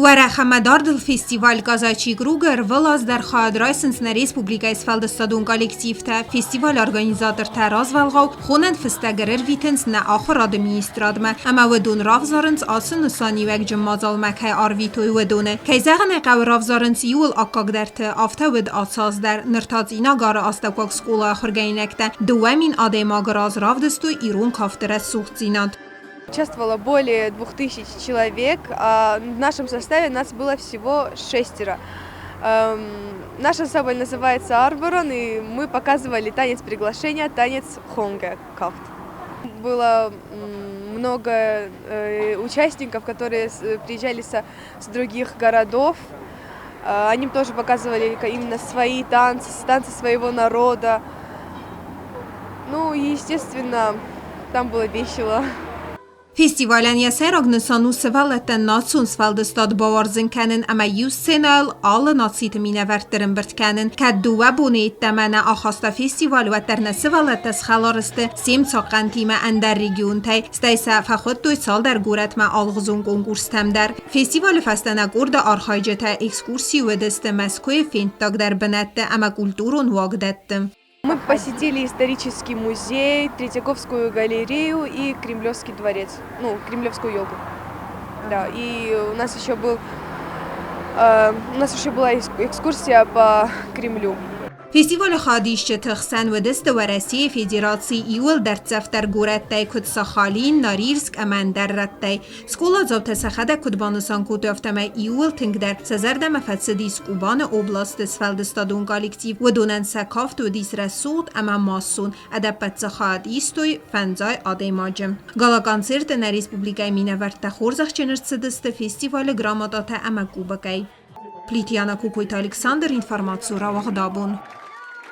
Варахамадард фестиваль казачий кругер вылаз در خادرایسنس на республика Исфалдыстадун коллективта. Фестиваль организатор тараз валгау хонанд фестагерер витенс на آخر администрадма. اما ودون رافزارنس آسن سانی وک جمازال مکه آرویتوی ودونه. که زغن قو رافزارنس یول آکاک درت آفته ود آساز در نرتاز اینا گار آستاکوک سکولا خرگینکته. دوامین آدما گراز رافدستو ایرون کافتر سوخت زیناد. Участвовало более 2000 человек, а в нашем составе нас было всего 6. Наш ансамбль называется Арборон, и мы показывали танец приглашения, танец Хонга Кафт. Было много участников, которые приезжали с других городов. Они тоже показывали именно свои танцы, танцы своего народа. Ну и, естественно, там было весело. Festivalen ясераг нысану сывалеттен национ Svalbard баварзын кәнін, әмә юз сенал алы нациты минәвәрттерін бірт кәнін. Кәддуә буны иттәмәне ахаста фестиваль вәттерне сывалеттес халарысты сем цаққан тиме әндер регионтай. Стайса фәхөттөй салдар гуретмә алғызун конкурстәмдер. Фестиваль фәстәнә гурда архайджета экскурсию ведесті Мәскөй фенттагдар бінәтті, әмә культурун вагдәтті. Мы посетили исторический музей, Третьяковскую галерею и Кремлевский дворец, ну, Кремлевскую елку. Да, и у нас еще была экскурсия по Кремлю. فستیوال خادیش تخسن و دست ورسی فدراسی ایول در تفتر گورت تای کد سخالین ناریرسک امان در رد تای سکولا زوت سخده کد بانسان کد افتمه ایول تنگ در سزرده مفتصدی سکوبان اوبلاست سفلدستادون کالکتیو و دونن سکافت و دیس رسود اما ماسون ادبت سخادیستوی فنزای آده ماجم گالا کانسرت نا ریسپوبلیکای مینورد تخورزخ چنرد دست فستیوال گرامادات اما گوبگای پلیتیانا کوکویت الکساندر اینفارماتسو را وغدابون